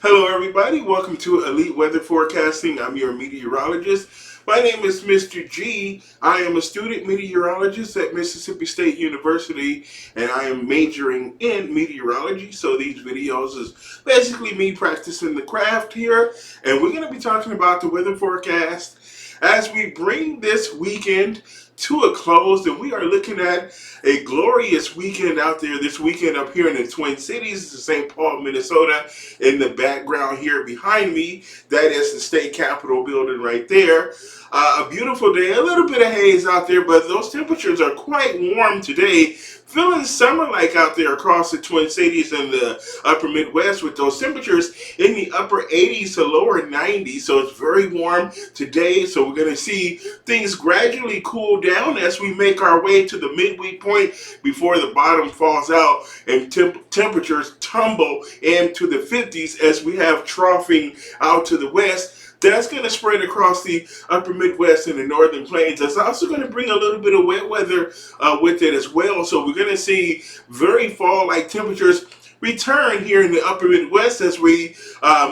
Hello, everybody. Welcome to Elite Weather Forecasting. I'm your meteorologist. My name is Mr. G. I am a student meteorologist at Mississippi State University, and I am majoring in meteorology. So these videos is basically me practicing the craft here, and we're going to be talking about the weather forecast as we bring this weekend to a close, and we are looking at a glorious weekend out there this weekend up here in the Twin Cities, St. Paul, Minnesota. In the background here behind me, that is the state capitol building right there. A beautiful day, a little bit of haze out there, but those temperatures are quite warm today. Feeling summer-like out there across the Twin Cities and the upper Midwest with those temperatures in the upper 80s to lower 90s. So it's very warm today. So we're going to see things gradually cool down as we make our way to the midweek point before the bottom falls out and temperatures tumble into the 50s as we have troughing out to the west. That's going to spread across the upper Midwest and the northern plains. That's also going to bring a little bit of wet weather with it as well. So we're going to see very fall-like temperatures return here in the upper Midwest as we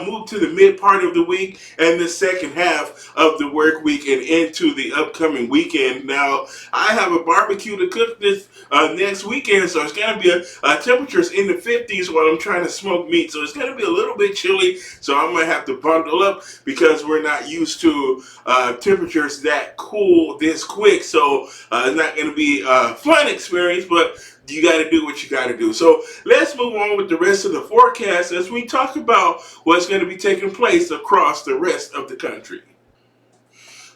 move to the mid part of the week and the second half of the work week and into the upcoming weekend. Now, I have a barbecue to cook this next weekend, so it's going to be temperatures in the 50s while I'm trying to smoke meat. So it's going to be a little bit chilly, so I'm going to have to bundle up because we're not used to temperatures that cool this quick. So it's not going to be a fun experience, but you got to do what you got to do. So let's move on with the rest of the forecast as we talk about what's going to be taking place across the rest of the country.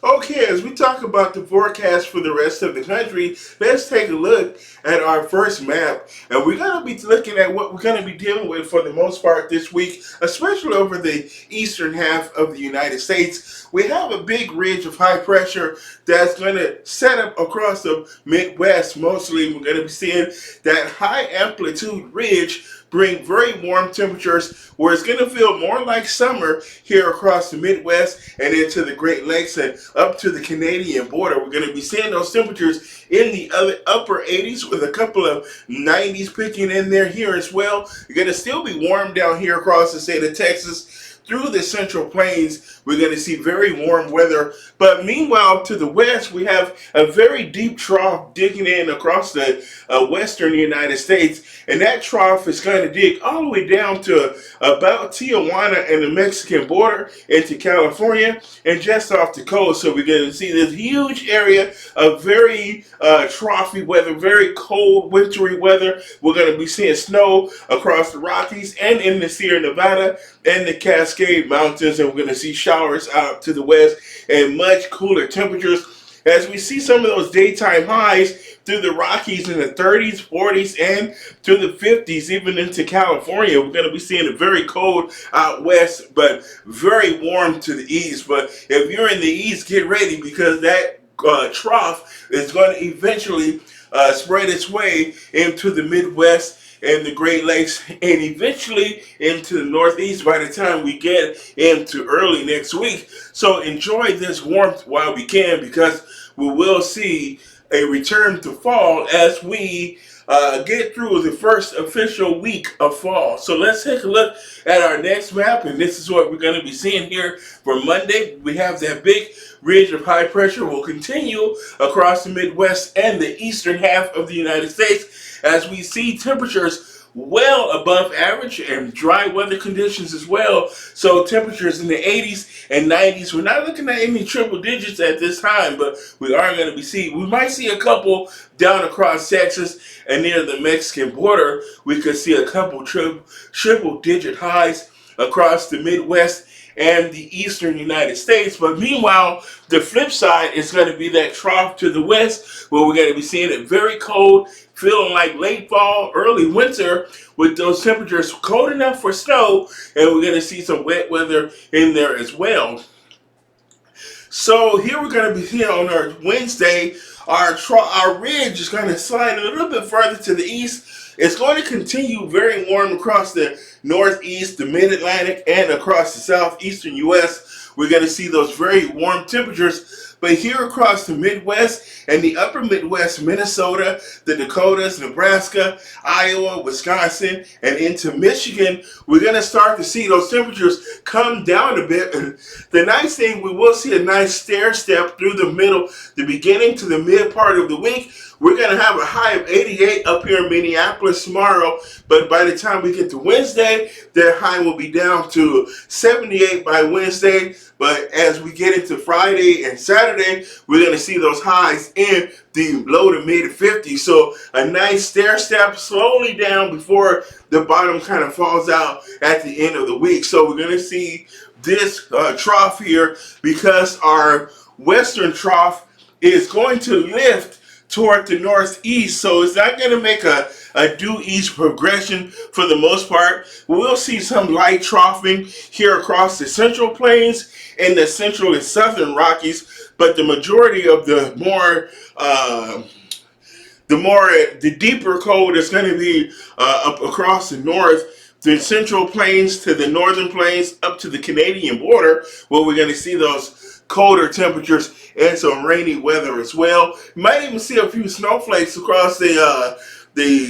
Okay, as we talk about the forecast for the rest of the country, let's take a look at our first map. And we're going to be looking at what we're going to be dealing with for the most part this week, especially over the eastern half of the United States. We have a big ridge of high pressure that's going to set up across the Midwest. Mostly, we're going to be seeing that high amplitude ridge bring very warm temperatures where it's going to feel more like summer here across the Midwest and into the Great Lakes and up to the Canadian border. We're going to be seeing those temperatures in the upper 80s with a couple of 90s picking in there here as well. You're going to still be warm down here across the state of Texas. Through the central plains, we're going to see very warm weather. But meanwhile, to the west, we have a very deep trough digging in across the western United States. And that trough is going to dig all the way down to about Tijuana and the Mexican border into California and just off the coast. So we're going to see this huge area of very troughy weather, very cold, wintry weather. We're going to be seeing snow across the Rockies and in the Sierra Nevada and the Cascade Mountains, and we're going to see showers out to the west and much cooler temperatures as we see some of those daytime highs through the Rockies in the 30s, 40s, and to the 50s, even into California. We're going to be seeing it very cold out west, but very warm to the east. But if you're in the east, get ready because that trough is going to eventually spread its way into the Midwest and the Great Lakes, and eventually into the Northeast by the time we get into early next week. So enjoy this warmth while we can, because we will see a return to fall as we get through the first official week of fall. So let's take a look at our next map, and this is what we're going to be seeing here for Monday. We have that big ridge of high pressure will continue across the Midwest and the eastern half of the United States as we see temperatures well above average and dry weather conditions as well. So temperatures in the 80s and 90s. We're not looking at any triple digits at this time, but we are going to we might see a couple down across Texas and near the Mexican border. We could see a couple triple digit highs across the Midwest and the eastern United States. But meanwhile, the flip side is going to be that trough to the west where we're going to be seeing it very cold, feeling like late fall, early winter with those temperatures cold enough for snow, and we're going to see some wet weather in there as well. So here we're going to be here on our Wednesday. Our ridge is going to slide a little bit further to the east. It's going to continue very warm across the northeast, the mid-Atlantic, and across the southeastern U.S. We're going to see those very warm temperatures, But here across the Midwest and the upper Midwest, Minnesota, the Dakotas, Nebraska, Iowa, Wisconsin, and into Michigan, we're going to start to see those temperatures come down a bit. And the nice thing, we will see a nice stair step through the middle, the beginning to the mid part of the week. We're going to have a high of 88 up here in Minneapolis tomorrow, but by the time we get to Wednesday, their high will be down to 78 by Wednesday. But as we get into Friday and Saturday, we're going to see those highs in the low to mid 50s. So a nice stair step slowly down before the bottom kind of falls out at the end of the week. So we're going to see this trough here because our western trough is going to lift toward the northeast, so it's not going to make a due east progression for the most part. We'll see some light troughing here across the central plains and the central and southern Rockies, but the majority of the deeper cold is going to be up across the north, the central plains to the northern plains up to the Canadian border, where we're going to see those colder temperatures and some rainy weather as well. You might even see a few snowflakes across the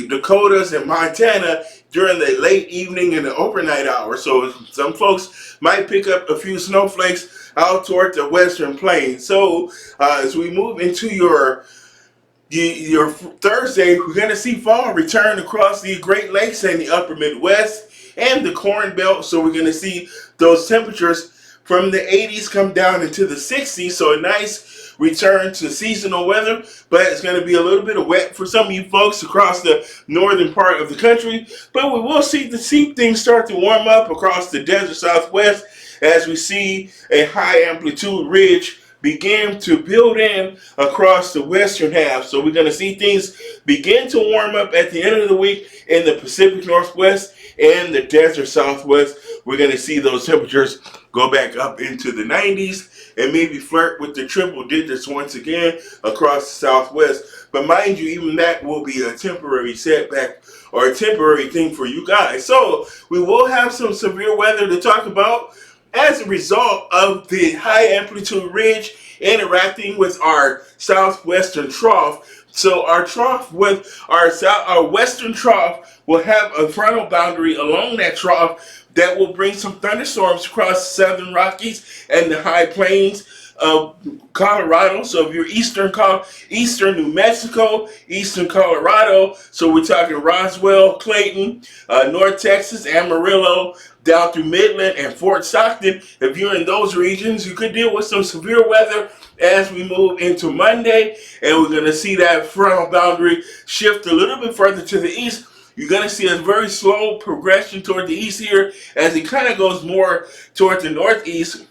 Dakotas and Montana during the late evening and the overnight hours. So some folks might pick up a few snowflakes out toward the western plains. So as we move into your Thursday, we're going to see fall return across the Great Lakes and the upper Midwest and the Corn Belt. So we're going to see those temperatures from the 80s come down into the 60s. So a nice return to seasonal weather, but it's going to be a little bit of wet for some of you folks across the northern part of the country. But we will see things start to warm up across the desert Southwest as we see a high amplitude ridge begin to build in across the western half. So we're going to see things begin to warm up at the end of the week in the Pacific Northwest and the desert Southwest. We're going to see those temperatures go back up into the 90s and maybe flirt with the triple digits once again across the Southwest. But mind you, even that will be a temporary setback or a temporary thing for you guys. So we will have some severe weather to talk about as a result of the high amplitude ridge interacting with our southwestern trough. So our trough with our western trough will have a frontal boundary along that trough that will bring some thunderstorms across the southern Rockies and the high plains of Colorado. So if you're eastern New Mexico, eastern Colorado, so we're talking Roswell, Clayton, North Texas, Amarillo, down through Midland and Fort Stockton. If you're in those regions, you could deal with some severe weather as we move into Monday, and we're going to see that frontal boundary shift a little bit further to the east. You're going to see a very slow progression toward the east here as it kind of goes more toward the northeast.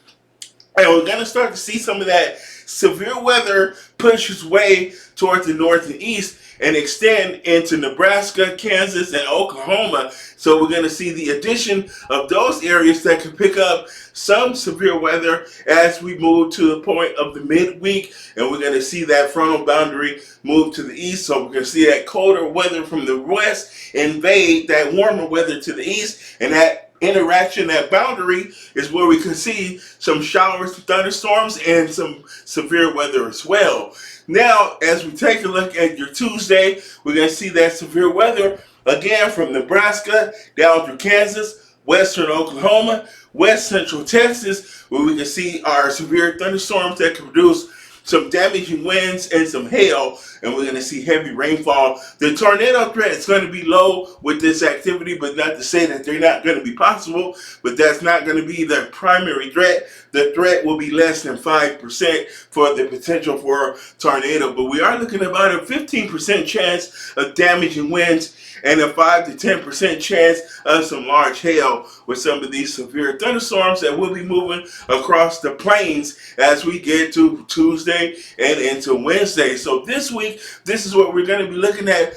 And we're going to start to see some of that severe weather push its way toward the north and east and extend into Nebraska, Kansas, and Oklahoma. So we're going to see the addition of those areas that can pick up some severe weather as we move to the point of the midweek. And we're going to see that frontal boundary move to the east. So we're going to see that colder weather from the west invade that warmer weather to the east. And that interaction, that boundary, is where we can see some showers, thunderstorms, and some severe weather as well. Now, as we take a look at your Tuesday, we're going to see that severe weather again from Nebraska down through Kansas, western Oklahoma, west central Texas, where we can see our severe thunderstorms that can produce some damaging winds and some hail, and we're going to see heavy rainfall. The tornado threat is going to be low with this activity, but not to say that they're not going to be possible, but that's not going to be the primary threat. The threat will be less than 5% for the potential for tornado, but we are looking at about a 15% chance of damaging winds and a 5 to 10% chance of some large hail with some of these severe thunderstorms that will be moving across the plains as we get to Tuesday and into Wednesday. So this week, this is what we're going to be looking at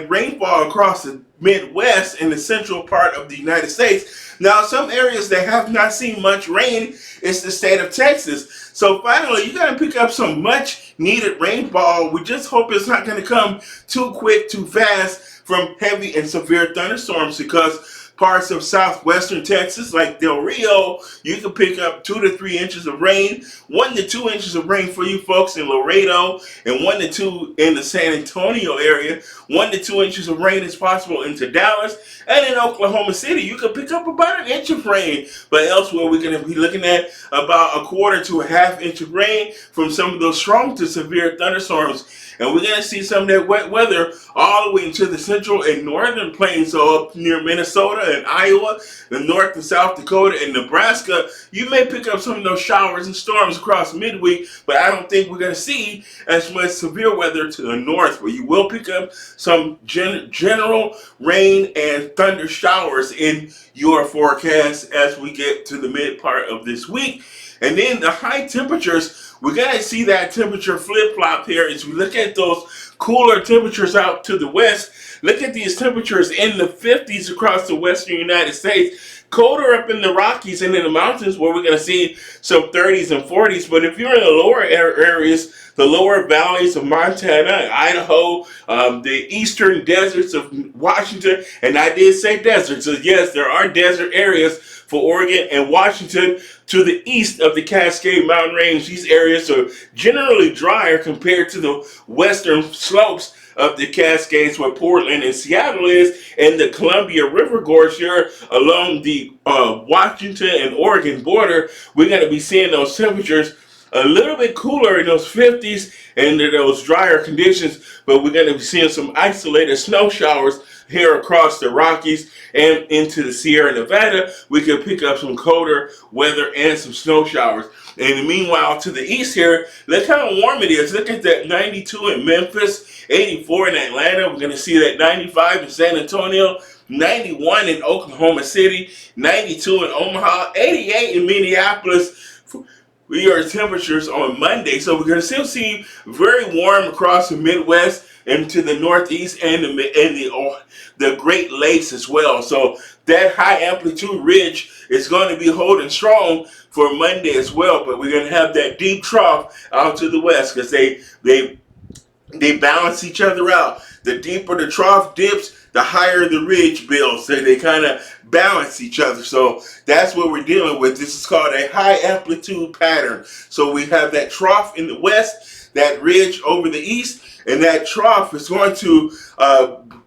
rainfall across the Midwest and the central part of the United States. Now, some areas that have not seen much rain is the state of Texas. So finally, you're going to pick up some much needed rainfall. We just hope it's not going to come too quick, too fast from heavy and severe thunderstorms, because parts of southwestern Texas, like Del Rio, you can pick up 2 to 3 inches of rain, 1 to 2 inches of rain for you folks in Laredo, and 1 to 2 in the San Antonio area. 1 to 2 inches of rain is possible into Dallas, and in Oklahoma City, you can pick up about an inch of rain. But elsewhere, we're going to be looking at about a quarter to a half inch of rain from some of those strong to severe thunderstorms. And we're going to see some of that wet weather all the way into the central and northern plains, so up near Minnesota and Iowa, the North and South Dakota and Nebraska. You may pick up some of those showers and storms across midweek, but I don't think we're going to see as much severe weather to the north, but you will pick up some general rain and thunder showers in your forecast as we get to the mid part of this week. And then the high temperatures, we're going to see that temperature flip-flop here as we look at those cooler temperatures out to the west. Look at these temperatures in the 50s across the western United States. Colder up in the Rockies and in the mountains where we're going to see some 30s and 40s. But if you're in the lower areas, the lower valleys of Montana, Idaho, the eastern deserts of Washington, and I did say deserts, so yes, there are desert areas for Oregon and Washington to the east of the Cascade Mountain Range. These areas are generally drier compared to the western slopes of the Cascades where Portland and Seattle is, and the Columbia River Gorge here along the Washington and Oregon border. We're going to be seeing those temperatures a little bit cooler in those 50s and in those drier conditions, but we're going to be seeing some isolated snow showers here across the Rockies and into the Sierra Nevada. We could pick up some colder weather and some snow showers. And meanwhile, to the east here, look how warm it is. Look at that 92 in Memphis, 84 in Atlanta. We're going to see that 95 in San Antonio, 91 in Oklahoma City, 92 in Omaha, 88 in Minneapolis. We are temperatures on Monday, so we're going to still see very warm across the Midwest and to the Northeast and the Great Lakes as well. So that high amplitude ridge is going to be holding strong for Monday as well. But we're going to have that deep trough out to the west because they balance each other out. The deeper the trough dips, the higher the ridge builds. So they kind of balance each other. So that's what we're dealing with. This is called a high amplitude pattern. So we have that trough in the west, that ridge over the east, and that trough is going to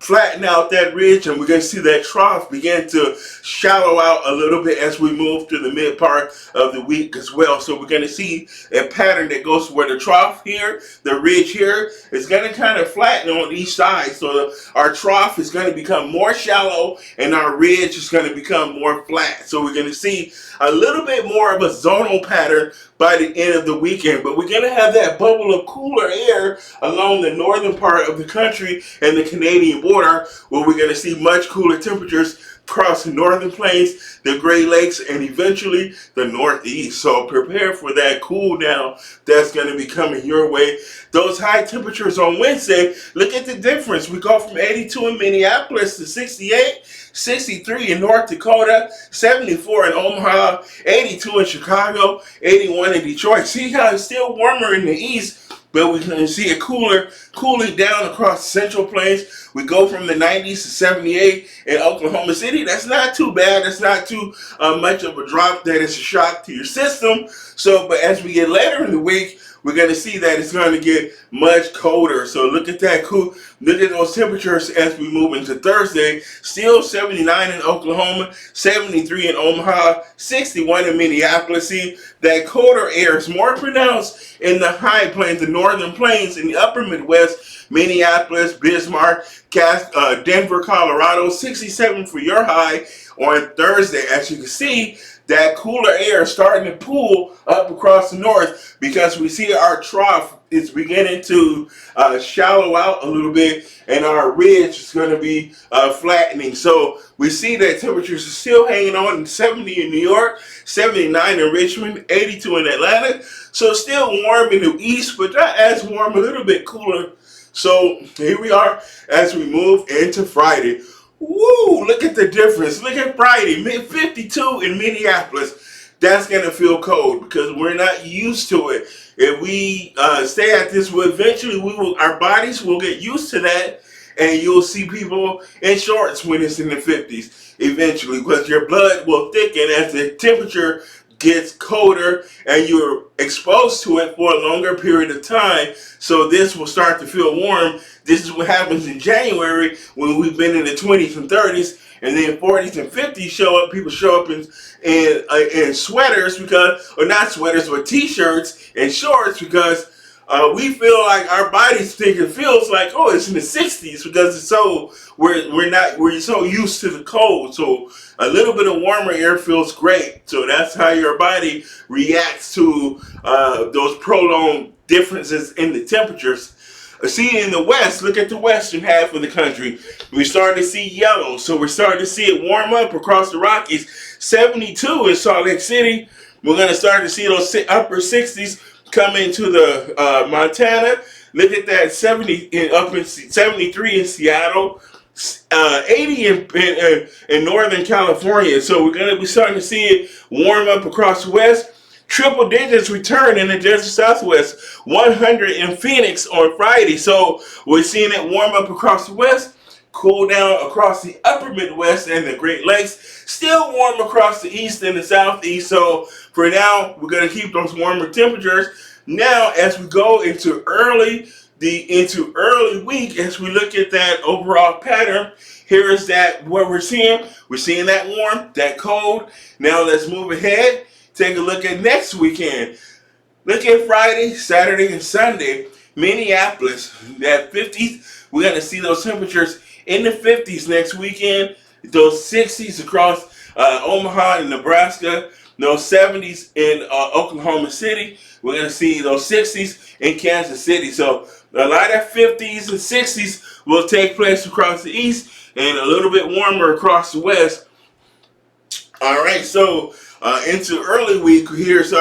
flatten out that ridge, and we're going to see that trough begin to shallow out a little bit as we move to the mid part of the week as well. So we're going to see a pattern that goes where the trough here, the ridge here, is going to kind of flatten on each side. So our trough is going to become more shallow and our ridge is going to become more flat. So we're going to see a little bit more of a zonal pattern by the end of the weekend. But we're going to have that bubble of cooler air along the northern part of the country and the Canadian border, where we're going to see much cooler temperatures across the northern plains, the Great Lakes, and eventually the Northeast. So prepare for that cool down that's going to be coming your way. Those high temperatures on Wednesday, look at the difference. We go from 82 in Minneapolis to 68, 63 in North Dakota, 74 in Omaha, 82 in Chicago, 81 in Detroit. See how it's still warmer in the east, but we can see it cooling down across the Central Plains. We go from the 90s to 78 in Oklahoma City. That's not too bad. That's not too much of a drop that is a shock to your system. So, but as we get later in the week, we're going to see that it's going to get much colder. So look at that look at those temperatures as we move into Thursday. Still 79 in Oklahoma, 73 in Omaha, 61 in Minneapolis. See, that colder air is more pronounced in the high plains, the northern plains, in the upper Midwest, Minneapolis, Bismarck, Denver, Colorado, 67 for your high on Thursday. As you can see, that cooler air is starting to pool up across the north because we see our trough is beginning to shallow out a little bit, and our ridge is going to be flattening. So we see that temperatures are still hanging on, 70 in New York, 79 in Richmond, 82 in Atlanta. So still warm in the east, but not as warm, a little bit cooler. So here we are as we move into Friday. Woo, look at the difference. Look at Friday, mid-52 in Minneapolis. That's going to feel cold because we're not used to it. If we stay at this, eventually our bodies will get used to that, and you'll see people in shorts when it's in the 50s eventually, because your blood will thicken as the temperature gets colder and you're exposed to it for a longer period of time. So this will start to feel warm. This is what happens in January when we've been in the 20s and 30s, and then 40s and 50s show up. People show up in sweaters, because, or not sweaters, but t-shirts and shorts, because we feel like our bodies think it feels like, oh, it's in the 60s, because it's so we're so used to the cold. So a little bit of warmer air feels great. So that's how your body reacts to those prolonged differences in the temperatures. See, in the West, look at the western half of the country. We're starting to see yellow. So we're starting to see it warm up across the Rockies. 72 in Salt Lake City. We're going to start to see those upper 60s come into the Montana. Look at that, 73 in Seattle. 80 in Northern California. So we're going to be starting to see it warm up across the West. Triple digits return in the desert Southwest. 100 in Phoenix on Friday. So we're seeing it warm up across the West, cool down across the upper Midwest and the Great Lakes. Still warm across the East and the Southeast. So for now, we're going to keep those warmer temperatures. Now, as we go into early week, as we look at that overall pattern, here is that what we're seeing. We're seeing that warm, that cold. Now let's move ahead. Take a look at next weekend. Look at Friday, Saturday, and Sunday. Minneapolis, that 50s. We're going to see those temperatures in the 50s next weekend. Those 60s across Omaha and Nebraska. Those 70s in Oklahoma City. We're going to see those 60s in Kansas City. So a lot of 50s and 60s will take place across the east, and a little bit warmer across the west. All right, so into early week, here's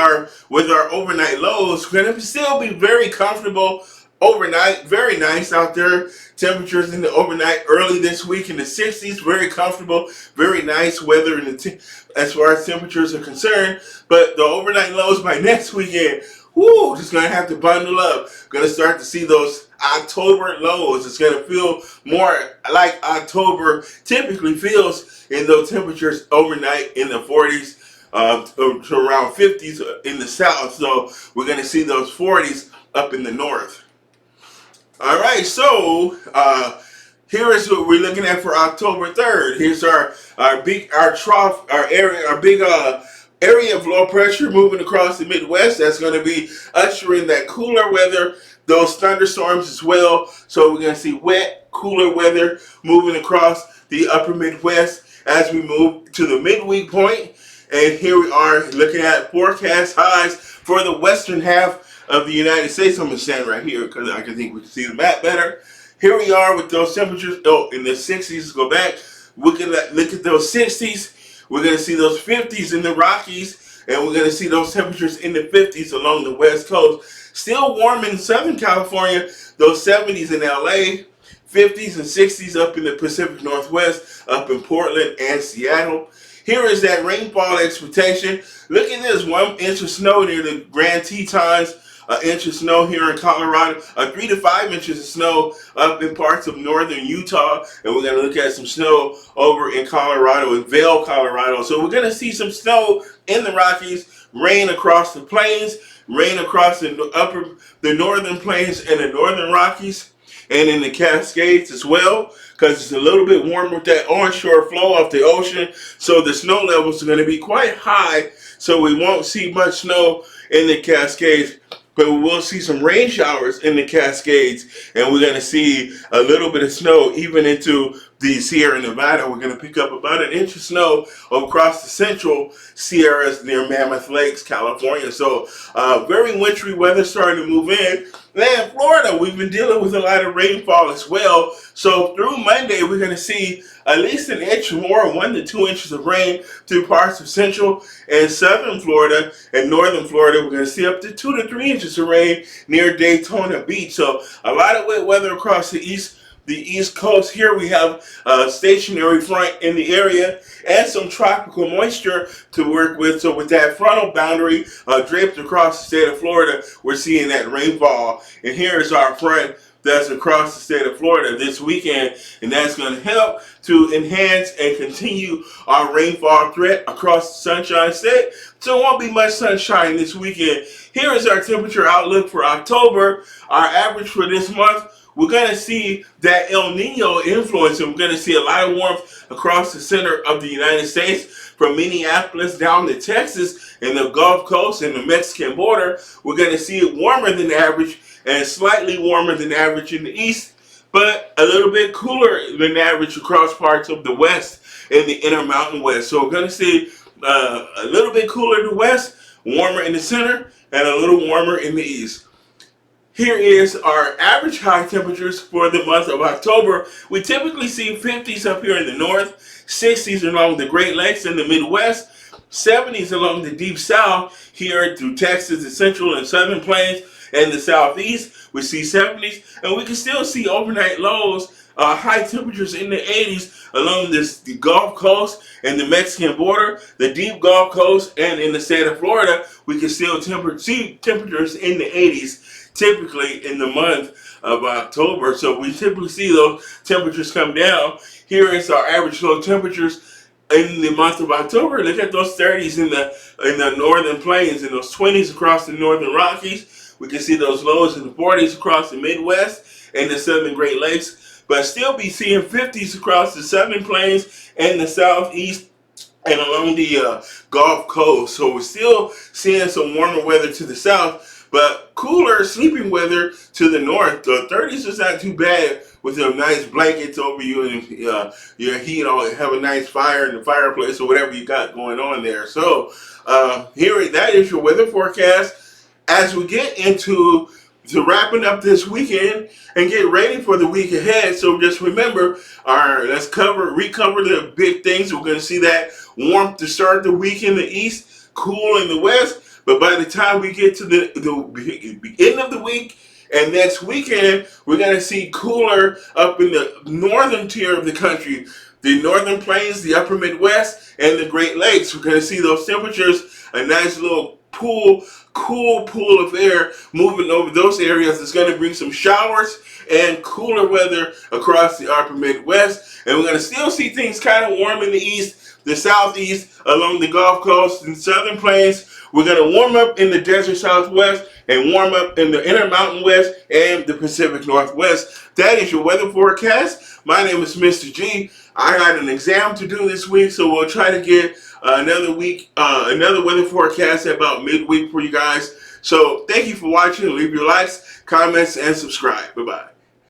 with our overnight lows. We're going to still be very comfortable overnight. Very nice out there. Temperatures in the overnight early this week in the 60s. Very comfortable. Very nice weather as far as temperatures are concerned. But the overnight lows by next weekend, just going to have to bundle up. Going to start to see those October lows. It's going to feel more like October typically feels in those temperatures overnight in the 40s. To around 50s in the south. So we're going to see those 40s up in the north. All right, so here is what we're looking at for October 3rd. Here's our big area of low pressure moving across the Midwest. That's going to be ushering that cooler weather, those thunderstorms as well. So we're going to see wet, cooler weather moving across the upper Midwest as we move to the midweek point. And here we are looking at forecast highs for the western half of the United States. I'm going to stand right here because I think we can see the map better. Here we are with those temperatures. In the 60s. Let's go back. We can look at those 60s. We're going to see those 50s in the Rockies. And we're going to see those temperatures in the 50s along the West Coast. Still warm in Southern California. Those 70s in LA. 50s and 60s up in the Pacific Northwest. Up in Portland and Seattle. Here is that rainfall expectation. Look at this, 1 inch of snow near the Grand Tetons, an inch of snow here in Colorado, 3 to 5 inches of snow up in parts of northern Utah, and we're going to look at some snow over in Colorado, in Vail, Colorado. So we're going to see some snow in the Rockies, rain across the plains, rain across the northern plains and the northern Rockies, and in the Cascades as well, because it's a little bit warmer with that onshore flow off the ocean. So the snow levels are going to be quite high, so we won't see much snow in the Cascades, but we will see some rain showers in the Cascades, and we're going to see a little bit of snow even into the Sierra Nevada. We're going to pick up about 1 inch of snow across the central Sierras near Mammoth Lakes, California. So very wintry weather starting to move in. Then Florida, we've been dealing with a lot of rainfall as well. So through Monday, we're going to see at least 1 inch more, 1 to 2 inches of rain through parts of central and southern Florida and northern Florida. We're going to see up to 2 to 3 inches of rain near Daytona Beach. So a lot of wet weather across the East Coast. Here we have a stationary front in the area and some tropical moisture to work with. So with that frontal boundary draped across the state of Florida, we're seeing that rainfall. And here is our front that's across the state of Florida this weekend, and that's going to help to enhance and continue our rainfall threat across the Sunshine State. So it won't be much sunshine this weekend. Here is our temperature outlook for October. Our average for this month, we're going to see that El Nino influence, and we're going to see a lot of warmth across the center of the United States, from Minneapolis down to Texas and the Gulf Coast and the Mexican border. We're going to see it warmer than average and slightly warmer than average in the east, but a little bit cooler than average across parts of the west and the Intermountain West. So we're going to see a little bit cooler in the west, warmer in the center, and a little warmer in the east. Here is our average high temperatures for the month of October. We typically see 50s up here in the north, 60s along the Great Lakes in the Midwest, 70s along the Deep South here through Texas, the Central and Southern Plains, and the Southeast. We see 70s, and we can still see overnight lows, high temperatures in the 80s along the Gulf Coast and the Mexican border, the deep Gulf Coast, and in the state of Florida. We can still see temperatures in the 80s typically in the month of October. So we typically see those temperatures come down. Here is our average low temperatures in the month of October. Look at those 30s in the northern plains and those 20s across the northern Rockies. We can see those lows in the 40s across the Midwest and the southern Great Lakes, but still be seeing 50s across the southern plains and the southeast and along the Gulf Coast. So we're still seeing some warmer weather to the south, but cooler sleeping weather to the north. The 30s is not too bad with your nice blankets over you and your heat on. Have a nice fire in the fireplace or whatever you got going on there. So that is your weather forecast. As we get into wrapping up this weekend and get ready for the week ahead. So just remember, let's recover the big things. We're going to see that warmth to start the week in the east, cool in the west. But by the time we get to the end of the week and next weekend, we're going to see cooler up in the northern tier of the country, the northern plains, the upper Midwest, and the Great Lakes. We're going to see those temperatures, a nice little cool pool of air moving over those areas. It's going to bring some showers and cooler weather across the upper Midwest. And we're going to still see things kind of warm in the east, the southeast, along the Gulf Coast and southern plains. We're going to warm up in the desert southwest and warm up in the Intermountain West and the Pacific Northwest. That is your weather forecast. My name is Mr. G. I got an exam to do this week, so we'll try to get another weather forecast about midweek for you guys. So thank you for watching. Leave your likes, comments, and subscribe. Bye-bye.